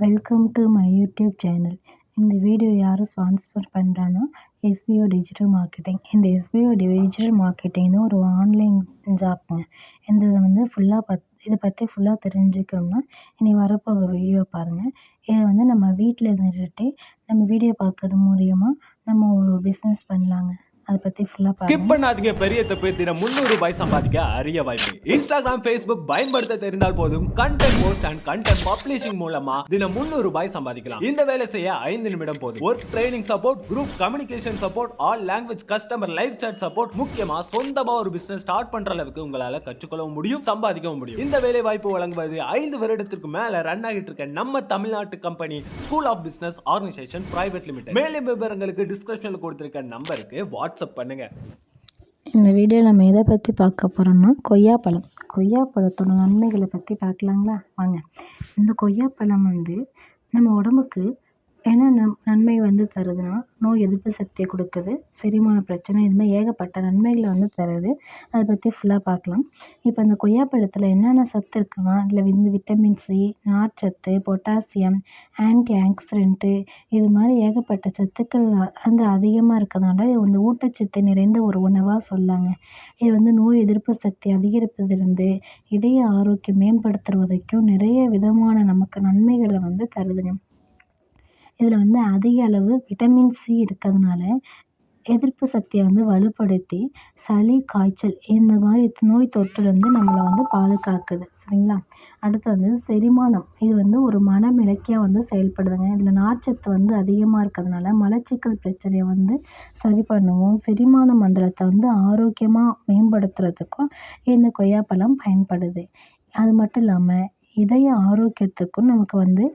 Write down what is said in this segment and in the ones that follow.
Welcome to my YouTube channel. இந்த video யார் sponsor பண்ணுறான்னா எஸ்பிஓ டிஜிட்டல் மார்க்கெட்டிங். இந்த எஸ்பிஓ டிஜிட்டல் மார்க்கெட்டிங் தான் ஒரு ஆன்லைன் ஜாப்ங்க. இந்த இதை வந்து இதை பற்றி ஃபுல்லாக தெரிஞ்சுக்கணும்னா இனி வரப்போகிற வீடியோ பாருங்கள். இதை வந்து நம்ம வீட்டில் இருந்துகிட்டே நம்ம வீடியோ பார்க்குறது மூலியமாக நம்ம ஒரு பிஸ்னஸ் பண்ணலாங்க. அதை பற்றி ஃபுல்லாக ஸ்கிப் பாருங்கள். பண்ணாதீங்க. பெரிய தப்பு. தினம் 300 ரூபாய் சம்பாதிக்க அரிய வாய்ப்பு. இன்ஸ்டாகிராம், ஃபேஸ்புக் பயன்படுத்த தெரிந்தால் போதும். Content post and content publishing மூலமா தினம் 300 ரூபாய் சம்பாதிக்கலாம். இந்த வேலை செய்ய 5 நிமிடம் போதும். Work training support, group communication support, all language customer live chat support, முக்கியமா சொந்தமா ஒரு பிசினஸ் ஸ்டார்ட் பண்ற அளவுக்கு உங்களால கற்றுக்கொள்ளவும் முடியும், சம்பாதிக்கவும் முடியும். இந்த வேலை வாய்ப்பு வழங்குவது 5 வருடத்திற்கு மேல ரன் ஆகிட்டு இருக்க நம்ம தமிழ்நாட்டு company school of business organisation private limited. மேலும் விவரங்களுக்கு டிஸ்கிரிப்ஷன்ல கொடுத்திருக்க நம்பருக்கு வாட்ஸ்அப் பண்ணுங்க. இந்த வீடியோ நம்ம எதை பற்றி பார்க்க போகிறோம்னா கொய்யாப்பழம். கொய்யாப்பழத்தோட நன்மைகளை பற்றி பார்க்கலாங்களா? வாங்க. இந்த கொய்யாப்பழம் வந்து நம்ம உடம்புக்கு என்ன நன்மை வந்து தருதுன்னா, நோய் எதிர்ப்பு சக்தியை கொடுக்குது, செரிமான பிரச்சனை, இதுமாதிரி ஏகப்பட்ட நன்மைகளை வந்து தருது. அதை பற்றி ஃபுல்லாக பார்க்கலாம். இப்போ இந்த கொய்யாப்பழத்தில் என்னென்ன சத்து இருக்குன்னா, அதில் வந்து விட்டமின் சி, நார்ச்சத்து, பொட்டாசியம், ஆன்டி ஆக்சிடென்ட்டு, இது மாதிரி ஏகப்பட்ட சத்துக்கள் வந்து அதிகமாக இருக்கிறதுனால இது வந்து ஊட்டச்சத்து நிறைந்த ஒரு உணவாக சொல்லாங்க. இது வந்து நோய் எதிர்ப்பு சக்தி அதிகரிப்பதிலிருந்து இதய ஆரோக்கியம் மேம்படுத்துவதற்கும் நிறைய விதமான நமக்கு நன்மைகளை வந்து தருதுங்க. இதில் வந்து அதிக அளவு விட்டமின் சி இருக்கிறதுனால எதிர்ப்பு சக்தியை வந்து வலுப்படுத்தி சளி, காய்ச்சல் இந்த மாதிரி நோய் தொற்றுலேருந்து நம்மளை வந்து பாதுகாக்குது. சரிங்களா? அடுத்து வந்து செரிமானம். இது வந்து ஒரு மனமிளக்கியாக வந்து செயல்படுதுங்க. இதில் நார்ச்சத்து வந்து அதிகமாக இருக்கிறதுனால மலச்சிக்கல் பிரச்சனையை வந்து சரி பண்ணுவோம். செரிமான மண்டலத்தை வந்து ஆரோக்கியமாக மேம்படுத்துறதுக்கும் இந்த கொய்யாப்பழம் பயன்படுது. அது மட்டும் இல்லாமல் இதய ஆரோக்கியத்துக்கும் நமக்கு வந்து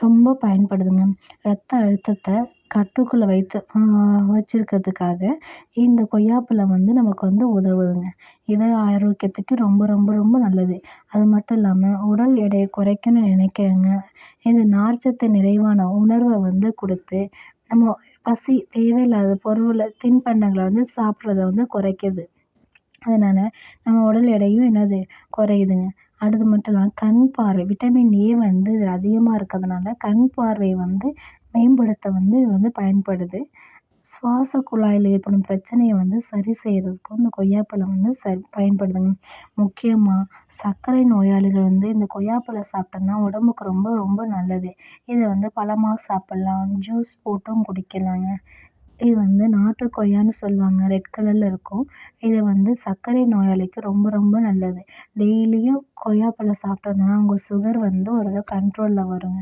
ரொம்ப பயன்படுதுங்க. ரத்த அழுத்தத்தை கட்டுக்குள்ளே வச்சிருக்கிறதுக்காக இந்த கொய்யாப்பழம் வந்து நமக்கு வந்து உதவுதுங்க. இதய ஆரோக்கியத்துக்கு ரொம்ப ரொம்ப ரொம்ப நல்லது. அது மட்டும் இல்லாமல் உடல் எடையை குறைக்கணும்னு நினைக்கிறவங்க இந்த நார்ச்சத்து நிறைவான உணர்வை வந்து கொடுத்து நம்ம பசி தேவையில்லாத பொருளை தின்பண்டங்களை வந்து சாப்பிட்றத வந்து குறைக்குது. அதனால் நம்ம உடல் எடையும் குறையுதுங்க. அடுத்து மட்டும் இல்லாமல் கண் பார்வை, விட்டமின் ஏ வந்து இதில் அதிகமாக இருக்கிறதுனால கண் பார்வையை வந்து மேம்படுத்த வந்து இது வந்து பயன்படுது. சுவாச குழாயில் ஏற்படும் பிரச்சனையை வந்து சரி செய்கிறதுக்கும் இந்த கொய்யாப்பழம் வந்து பயன்படுதுங்க. முக்கியமாக சர்க்கரை நோயாளிகள் வந்து இந்த கொய்யாப்பழம் சாப்பிட்டோம்னா உடம்புக்கு ரொம்ப ரொம்ப நல்லது. இதை வந்து பழமாக சாப்பிட்லாம், ஜூஸ் போட்டும் குடிக்கலாங்க. இது வந்து நாட்டு கொய்யான்னு சொல்லுவாங்க. ரெட் கலரில் இருக்கும். இது வந்து சர்க்கரை நோயாளிக்கு ரொம்ப ரொம்ப நல்லது. டெய்லியும் கொய்யாப்பழம் சாப்பிட்டோம்னா உங்கள் சுகர் வந்து ஓரளவு கண்ட்ரோலில் வருங்க.